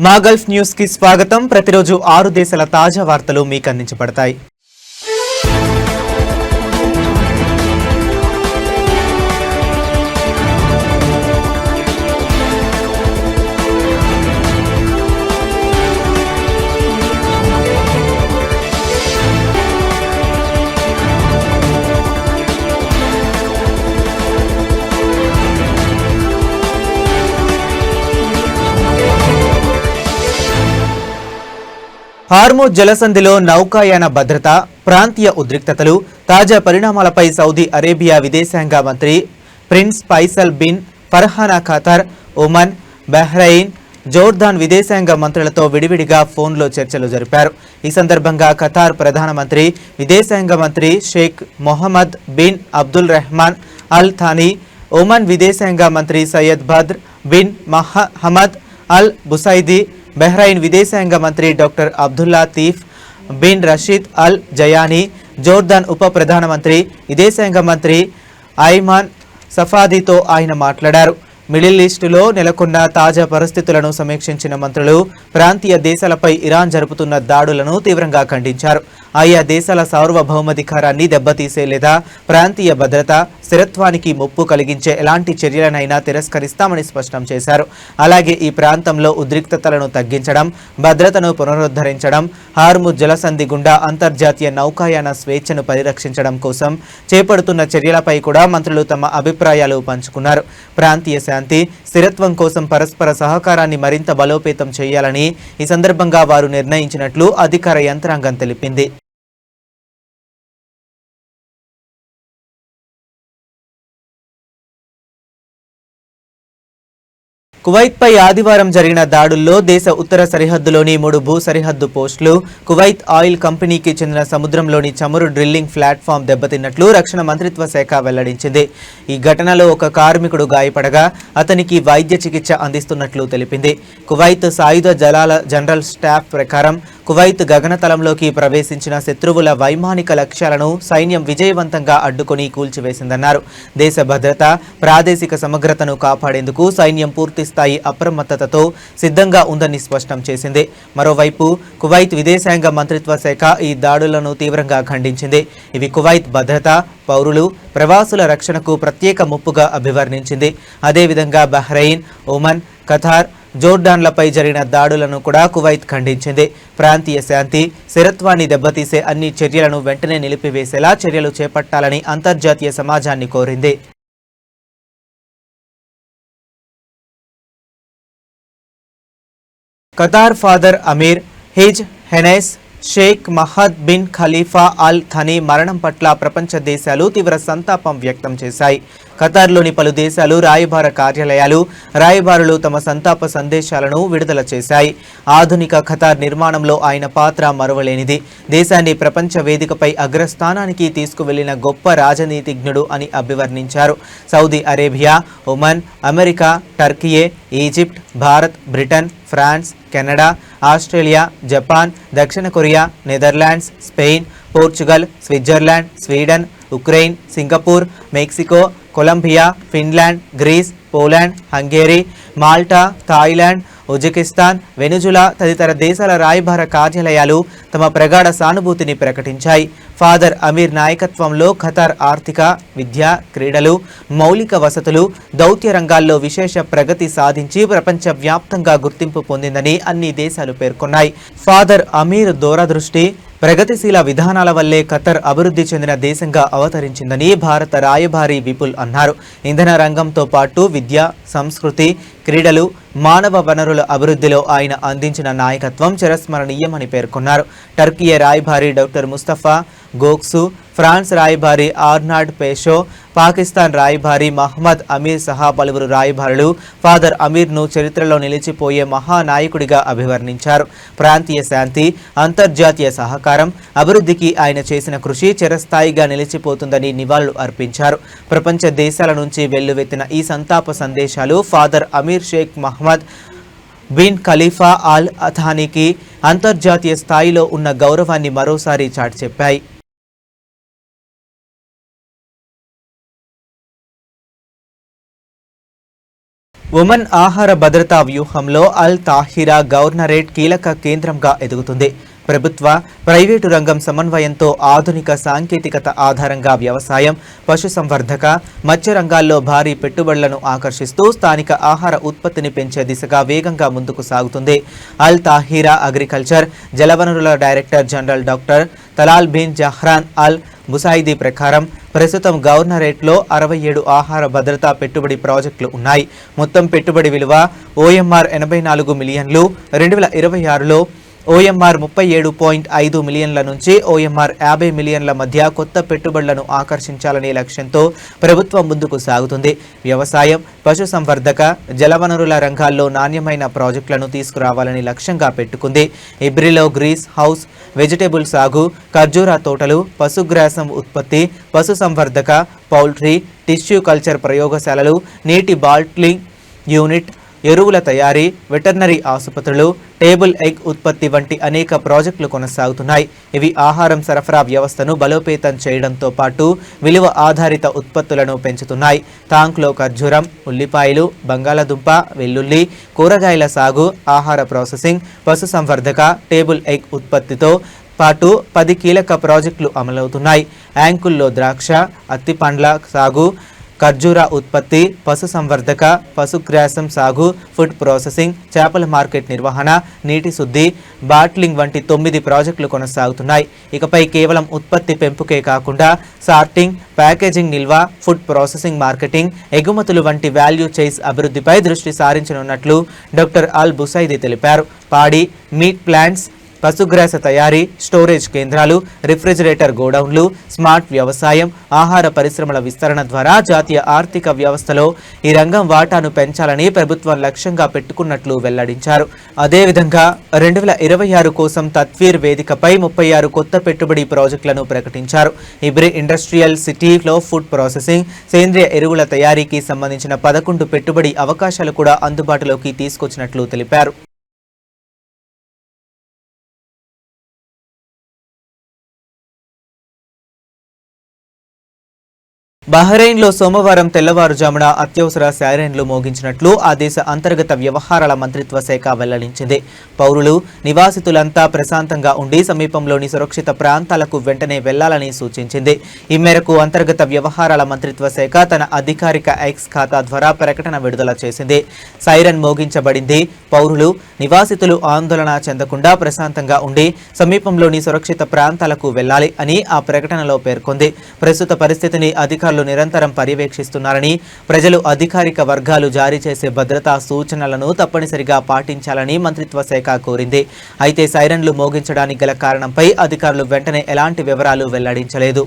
మా Gulf news కి స్వాగతం. ప్రతిరోజు 6 దేశాల తాజా వార్తలు మీకు అందించబడతాయి. హార్మూజ్ జలసంధిలో నౌకాయాన భద్రత, ప్రాంతీయ ఉద్రిక్తతలు, తాజా పరిణామాలపై సౌదీ అరేబియా విదేశాంగ మంత్రి prince Faisal bin Farhan Qatar, Oman, Bahrain, Jordan విదేశాంగ మంత్రులతో విడివిడిగా ఫోన్లో చర్చలు జరిపారు. ఈ సందర్భంగా ఖతార్ ప్రధానమంత్రి విదేశాంగ మంత్రి Sheikh Mohammed bin Abdul Rahman Al Thani, Oman విదేశాంగ మంత్రి Sayyid Badr bin Mohammed Al Busaidi, Bahrain విదేశాంగ మంత్రి doctor Abdullatif bin Rashid Al Zayani, Jordan ఉప ప్రధానమంత్రి విదేశాంగ మంత్రి ఐమాన్ సఫాదీతో ఆయన మాట్లాడారు. మిడిల్ ఈస్టులో నెలకొన్న తాజా పరిస్థితులను సమీక్షించిన మంత్రులు ప్రాంతీయ దేశాలపై ఇరాన్ జరుపుతున్న దాడులను తీవ్రంగా ఖండించారు. ఆయా దేశాల సార్వభౌమాధికారాన్ని దెబ్బతీసే లేదా ప్రాంతీయ భద్రత, స్థిరత్వానికి ముప్పు కలిగించే ఎలాంటి చర్యలనైనా తిరస్కరిస్తామని స్పష్టం చేశారు. అలాగే ఈ ప్రాంతంలో ఉద్రిక్తతలను తగ్గించడం, భద్రతను పునరుద్ధరించడం, హార్ముజ్ జలసంధి గుండా అంతర్జాతీయ నౌకాయాన స్వేచ్ఛను పరిరక్షించడం కోసం చేపడుతున్న చర్యలపై కూడా మంత్రులు తమ అభిప్రాయాలు పంచుకున్నారు. ప్రాంతీయ శాంతి, స్థిరత్వం కోసం పరస్పర సహకారాన్ని మరింత బలోపేతం చేయాలని ఈ సందర్భంగా వారు నిర్ణయించినట్లు అధికార యంత్రాంగం తెలిపింది. కువైత్పై ఆదివారం జరిగిన దాడుల్లో దేశ ఉత్తర సరిహద్దులోని 3 భూ సరిహద్దు పోస్టులు, కువైత్ ఆయిల్ కంపెనీకి చెందిన సముద్రంలోని చమురు డ్రిల్లింగ్ ప్లాట్ఫామ్ దెబ్బతిన్నట్లు రక్షణ మంత్రిత్వ శాఖ వెల్లడించింది. ఈ ఘటనలో ఒక కార్మికుడు గాయపడగా అతనికి వైద్య చికిత్స అందిస్తున్నట్లు తెలిపింది. కువైత్ సాయుధ దళాల జనరల్ స్టాఫ్ ప్రకారం కువైత్ గగనతలంలోకి ప్రవేశించిన శత్రువుల వైమానిక లక్ష్యాలను సైన్యం విజయవంతంగా అడ్డుకొని కూల్చివేసిందన్నారు. దేశ భద్రత, ప్రాదేశిక సమగ్రతను కాపాడేందుకు సైన్యం పూర్తిస్థాయి అప్రమత్తతతో సిద్ధంగా ఉందని స్పష్టం చేసింది. మరోవైపు కువైత్ విదేశాంగ మంత్రిత్వ శాఖ ఈ దాడులను తీవ్రంగా ఖండించింది. ఇవి కువైత్ భద్రత, పౌరులు, ప్రవాసుల రక్షణకు ప్రత్యేక ముప్పుగా అభివర్ణించింది. అదేవిధంగా బహ్రెయిన్, ఒమన్, ఖతార్, జోర్డాన్లపై జరిగిన దాడులను కూడా కువైత్ ఖండించింది. ప్రాంతీయ శాంతి, స్థిరత్వాన్ని దెబ్బతీసే అన్ని చర్యలను వెంటనే నిలిపివేసేలా చర్యలు చేపట్టాలని అంతర్జాతీయ సమాజాన్ని కోరింది. Qatar father Amir His Highness Sheikh Hamad bin Khalifa Al Thani మరణం పట్ల ప్రపంచ దేశాలు తీవ్ర సంతాపం వ్యక్తం చేశాయి. ఖతార్లోని పలు దేశాలు రాయబార కార్యాలయాలు, రాయబారులు తమ సంతాప సందేశాలను విడుదల చేశాయి. ఆధునిక ఖతార్ నిర్మాణంలో ఆయన పాత్ర మరువలేనిది. దేశాన్ని ప్రపంచ వేదికపై అగ్రస్థానానికి తీసుకువెళ్లిన గొప్ప రాజనీతిజ్ఞుడు అని అభివర్ణించారు. Saudi Arabia, Oman, America, Turkiye, Egypt, Bharat, Britain, France, Canada, Australia, Japan, దక్షిణ Korea, Netherlands, Spain, Portugal, Switzerland, Sweden, Ukraine, Singapore, Mexico, Colombia, Finland, Greece, Poland, Hungary, Malta, Thailand, Uzbekistan, Venezuela తదితర దేశాల రాయబార కార్యాలయాలు తమ ప్రగాఢ సానుభూతిని ప్రకటించాయి. ఫాదర్ అమీర్ నాయకత్వంలో ఖతార్ ఆర్థిక, విద్య, క్రీడలు, మౌలిక వసతులు, దౌత్య రంగాల్లో విశేష ప్రగతి సాధించి ప్రపంచవ్యాప్తంగా గుర్తింపు పొందిందని అన్ని దేశాలు పేర్కొన్నాయి. ఫాదర్ అమీర్ దూరదృష్టి, ప్రగతిశీల విధానాల వల్లే ఖతార్ అభివృద్ధి చెందిన దేశంగా అవతరించిందని భారత రాయబారి విపుల్ అన్నారు. ఇంధన రంగంతో పాటు విద్య, సంస్కృతి, క్రీడలు, మానవ వనరుల అభివృద్ధిలో ఆయన అందించిన నాయకత్వం చిరస్మరణీయమని పేర్కొన్నారు. టర్కీ రాయబారి డాక్టర్ ముస్తఫా గోక్సు, ఫ్రాన్స్ రాయబారి ఆర్నాల్డ్ పేషో, పాకిస్తాన్ రాయబారి మహమ్మద్ అమీర్ సహా పలువురు రాయబారులు ఫాదర్ అమీర్ను చరిత్రలో నిలిచిపోయే మహానాయకుడిగా అభివర్ణించారు. ప్రాంతీయ శాంతి, అంతర్జాతీయ సహకారం, అభివృద్ధికి ఆయన చేసిన కృషి చిరస్థాయిగా నిలిచిపోతుందని నివాళులు అర్పించారు. ప్రపంచ దేశాల నుంచి వెల్లువెత్తిన ఈ సంతాప సందేశాలు father Amir Sheikh Mohammed bin Khalifa Al థానీకి అంతర్జాతీయ స్థాయిలో ఉన్న గౌరవాన్ని మరోసారి చాటి చెప్పాయి. ఉమన్ ఆహార భద్రతా వ్యూహంలో అల్ తాహిరా గవర్నరేట్ కీలక కేంద్రంగా ఎదుగుతుంది. ప్రభుత్వ, ప్రైవేటు రంగం సమన్వయంతో ఆధునిక సాంకేతికత ఆధారంగా వ్యవసాయం, పశుసంవర్ధక, మత్స్య రంగాల్లో భారీ పెట్టుబడులను ఆకర్షిస్తూ స్థానిక ఆహార ఉత్పత్తిని పెంచే దిశగా వేగంగా ముందుకు సాగుతుంది. అల్ తాహిరా అగ్రికల్చర్, జలవనరుల director general doctor Talal bin Zahran Al Busaidi ప్రకారం ప్రస్తుతం గవర్నరేట్లో 67 ఆహార భద్రతా పెట్టుబడి ప్రాజెక్టులు ఉన్నాయి. మొత్తం పెట్టుబడి విలువ ఓఎంఆర్ 84 మిలియన్లు. 2026లో ఓఎంఆర్ 37.5 మిలియన్ల నుంచి ఓఎంఆర్ 50 మిలియన్ల మధ్య కొత్త పెట్టుబడులను ఆకర్షించాలనే లక్ష్యంతో ప్రభుత్వం ముందుకు సాగుతుంది. వ్యవసాయం, పశుసంవర్ధక, జలవనరుల రంగాల్లో నాణ్యమైన ప్రాజెక్టులను తీసుకురావాలని లక్ష్యంగా పెట్టుకుంది. ఇబ్రిలో గ్రీస్ హౌస్, వెజిటేబుల్ సాగు, ఖర్జూరా తోటలు, పశుగ్రాసం ఉత్పత్తి, పశుసంవర్ధక, పౌల్ట్రీ, టిష్యూ కల్చర్ ప్రయోగశాలలు, నీటి బాట్లింగ్ యూనిట్, ఎరువుల తయారీ, వెటర్నరీ ఆసుపత్రులు, టేబుల్ ఎగ్ ఉత్పత్తి వంటి అనేక ప్రాజెక్టులు కొనసాగుతున్నాయి. ఇవి ఆహారం సరఫరా వ్యవస్థను బలోపేతం చేయడంతో పాటు విలువ ఆధారిత ఉత్పత్తులను పెంచుతున్నాయి. టాంక్లో ఖర్జూరం, ఉల్లిపాయలు, బంగాళాదుంప, వెల్లుల్లి, కూరగాయల సాగు, ఆహార ప్రాసెసింగ్, పశుసంవర్ధక, టేబుల్ ఎగ్ ఉత్పత్తితో పాటు 10 కీలక ప్రాజెక్టులు అమలవుతున్నాయి. యాంకుల్లో ద్రాక్ష, అత్తిపండ్ల సాగు, ఖర్జూరా ఉత్పత్తి, పశుసంవర్ధక, పశుగ్రాసం సాగు, ఫుడ్ ప్రాసెసింగ్, చేపల మార్కెట్ నిర్వహణ, నీటి శుద్ధి, బాట్లింగ్ వంటి 9 ప్రాజెక్టులు కొనసాగుతున్నాయి. ఇకపై కేవలం ఉత్పత్తి పెంపుకే కాకుండా సార్టింగ్, ప్యాకేజింగ్, నిల్వ, ఫుడ్ ప్రాసెసింగ్, మార్కెటింగ్, ఎగుమతులు వంటి వాల్యూ చైన్స్ అభివృద్ధిపై దృష్టి సారించనున్నట్లు డాక్టర్ అల్ బుసైదీ తెలిపారు. పాడి, మీట్ ప్లాంట్స్, పశుగ్రాస తయారీ, స్టోరేజ్ కేంద్రాలు, రిఫ్రిజిరేటర్ గోడౌన్లు, స్మార్ట్ వ్యవసాయం, ఆహార పరిశ్రమల విస్తరణ ద్వారా జాతీయ ఆర్థిక వ్యవస్థలో ఈ రంగం వాటాను పెంచాలని ప్రభుత్వం లక్ష్యంగా పెట్టుకున్నట్లు వెల్లడించారు. అదేవిధంగా 2026 కోసం తత్వీర్ వేదికపై 36 కొత్త పెట్టుబడి ప్రాజెక్టులను ప్రకటించారు. ఇబ్రి ఇండస్ట్రియల్ సిటీలో ఫుడ్ ప్రాసెసింగ్, సేంద్రియ ఎరువుల తయారీకి సంబంధించిన 11 పెట్టుబడి అవకాశాలు కూడా అందుబాటులోకి తీసుకొచ్చినట్లు తెలిపారు. బహ్రెయిన్లో సోమవారం తెల్లవారుజామున అత్యవసర సైరన్లు మోగించినట్లు ఆ దేశ అంతర్గత వ్యవహారాల మంత్రిత్వ శాఖ వెల్లడించింది. పౌరులు, నివాసితులంతా ప్రశాంతంగా ఉండి సమీపంలోని సురక్షిత ప్రాంతాలకు వెంటనే వెళ్లాలని సూచించింది. ఈ మేరకు అంతర్గత వ్యవహారాల మంత్రిత్వ శాఖ తన అధికారిక ఎక్స్ ఖాతా ద్వారా ప్రకటన విడుదల చేసింది. సైరన్ మోగించబడింది. పౌరులు, నివాసితులు ఆందోళన చెందకుండా ప్రశాంతంగా ఉండి సమీపంలోని సురక్షిత ప్రాంతాలకు వెళ్లాలి అని ఆ ప్రకటనలో పేర్కొంది. ప్రస్తుత పరిస్థితిని అధికారులు నిరంతరం పర్యవేక్షిస్తున్నారని, ప్రజలు అధికారిక వర్గాలు జారీ చేసే భద్రతా సూచనలను తప్పనిసరిగా పాటించాలని మంత్రిత్వ శాఖ కోరింది. అయితే సైరన్లు మోగించడానికి గల కారణంపై అధికారులు వెంటనే ఎలాంటి వివరాలు వెల్లడించలేదు.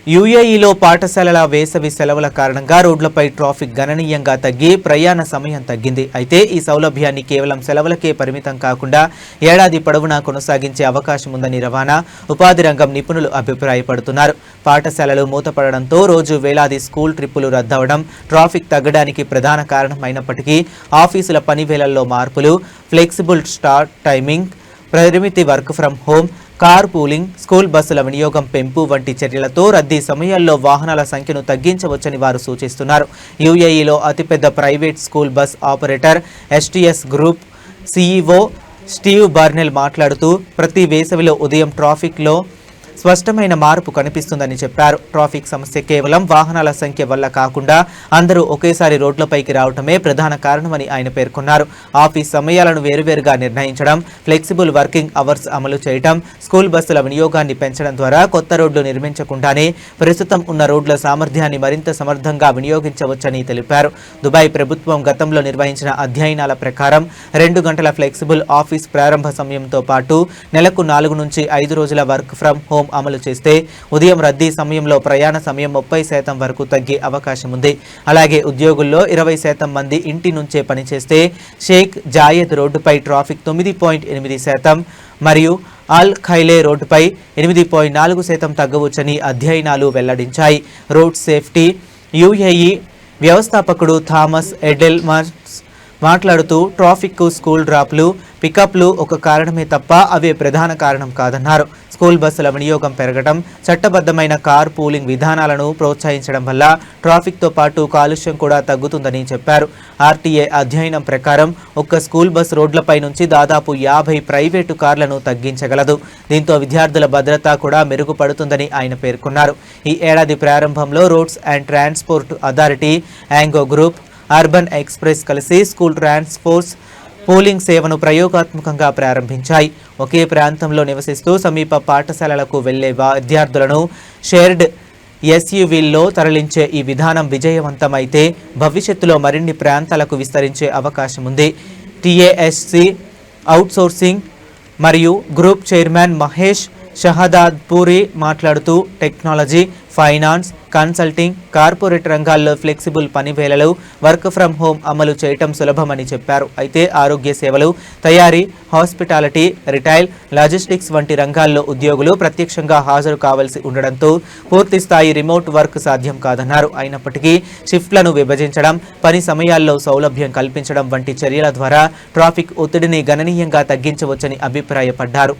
యుఏఈలో పాఠశాలల వేసవి సెలవుల కారణంగా రోడ్లపై ట్రాఫిక్ గణనీయంగా తగ్గి ప్రయాణ సమయం తగ్గింది. అయితే ఈ సౌలభ్యాన్ని కేవలం సెలవులకే పరిమితం కాకుండా ఏడాది పొడవునా కొనసాగించే అవకాశం ఉందని రవాణా, ఉపాధి రంగం నిపుణులు అభిప్రాయపడుతున్నారు. పాఠశాలలు మూతపడడంతో రోజు వేలాది స్కూల్ ట్రిప్పులు రద్దవడం ట్రాఫిక్ తగ్గడానికి ప్రధాన కారణమైనప్పటికీ ఆఫీసుల పనివేళల్లో మార్పులు, ఫ్లెక్సిబుల్ స్టార్ట్ టైమింగ్, పరిమితి work from home, car pooling, school బస్సుల వినియోగం పెంపు వంటి చర్యలతో రద్దీ సమయాల్లో వాహనాల సంఖ్యను తగ్గించవచ్చని వారు సూచిస్తున్నారు. యుఏఈలో అతిపెద్ద private school bus operator STS group CEO Steve Barnell మాట్లాడుతూ ప్రతి వేసవిలో ఉదయం ట్రాఫిక్లో స్పష్టమైన మార్పు కనిపిస్తుందని చెప్పారు. ట్రాఫిక్ సమస్య కేవలం వాహనాల సంఖ్య వల్ల కాకుండా అందరూ ఒకేసారి రోడ్లపైకి రావడమే ప్రధాన కారణమని ఆయన పేర్కొన్నారు. ఆఫీస్ సమయాలను వేరువేరుగా నిర్ణయించడం, ఫ్లెక్సిబుల్ వర్కింగ్ అవర్స్ అమలు చేయడం, స్కూల్ బస్సుల వినియోగాన్ని పెంచడం ద్వారా కొత్త రోడ్లు నిర్మించకుండానే ప్రస్తుతం ఉన్న రోడ్ల సామర్థ్యాన్ని మరింత సమర్థంగా వినియోగించవచ్చని తెలిపారు. దుబాయ్ ప్రభుత్వం గతంలో నిర్వహించిన అధ్యయనాల ప్రకారం 2 గంటల ఫ్లెక్సిబుల్ ఆఫీస్ ప్రారంభ సమయంతో పాటు నెలకు 4 నుంచి 5 రోజుల వర్క్ ఫ్రం హోం అమలు చేస్తే ఉదయం రద్దీ సమయంలో ప్రయాణ సమయం 30% వరకు తగ్గే అవకాశం ఉంది. అలాగే ఉద్యోగుల్లో 20% మంది ఇంటి నుంచే పనిచేస్తే షేక్ జాయద్ రోడ్డుపై ట్రాఫిక్ 9.8% మరియు అల్ ఖైలే రోడ్డుపై 8.4% తగ్గవచ్చని అధ్యయనాలు వెల్లడించాయి. రోడ్ సేఫ్టీ యుఏఈ వ్యవస్థాపకుడు థామస్ ఎడెల్మర్స్ మాట్లాడుతూ ట్రాఫిక్, స్కూల్ డ్రాప్లు, పికప్లు ఒక కారణమే తప్ప అవే ప్రధాన కారణం కాదన్నారు. స్కూల్ బస్సుల వినియోగం పెరగడం, చట్టబద్ధమైన కార్ పూలింగ్ విధానాలను ప్రోత్సహించడం వల్ల ట్రాఫిక్తో పాటు కాలుష్యం కూడా తగ్గుతుందని చెప్పారు. ఆర్టీఏ అధ్యయనం ప్రకారం ఒక్క స్కూల్ బస్ రోడ్లపై నుంచి దాదాపు 50 ప్రైవేటు కార్లను తగ్గించగలదు. దీంతో విద్యార్థుల భద్రత కూడా మెరుగుపడుతుందని ఆయన పేర్కొన్నారు. ఈ ఏడాది ప్రారంభంలో roads and transport authority, Yango group, urban express కలిసి స్కూల్ ట్రాన్స్పోర్ట్ పూలింగ్ సేవను ప్రయోగాత్మకంగా ప్రారంభించాయి. ఒకే ప్రాంతంలో నివసిస్తూ సమీప పాఠశాలలకు వెళ్లే విద్యార్థులను షేర్డ్ ఎస్యూవీల్లో తరలించే ఈ విధానం విజయవంతమైతే భవిష్యత్తులో మరిన్ని ప్రాంతాలకు విస్తరించే అవకాశం ఉంది. టీఏఎస్సీ అవుట్సోర్సింగ్ మరియు గ్రూప్ చైర్మన్ మహేష్ షహదాద్పూరి మాట్లాడుతూ టెక్నాలజీ, ఫైనాన్స్, కన్సల్టింగ్, కార్పొరేట్ రంగాల్లో ఫ్లెక్సిబుల్ పనివేళలు, వర్క్ ఫ్రం హోం అమలు చేయటం సులభమని చెప్పారు. అయితే ఆరోగ్య సేవలు, తయారీ, హాస్పిటాలిటీ, రిటైల్, లాజిస్టిక్స్ వంటి రంగాల్లో ఉద్యోగులు ప్రత్యక్షంగా హాజరు కావాల్సి ఉండడంతో పూర్తి స్థాయి రిమోట్ వర్క్ సాధ్యం కాదన్నారు. అయినప్పటికీ షిఫ్ట్లను విభజించడం, పని సమయాల్లో సౌలభ్యం కల్పించడం వంటి చర్యల ద్వారా ట్రాఫిక్ ఒత్తిడిని గణనీయంగా తగ్గించవచ్చని అభిప్రాయపడ్డారు.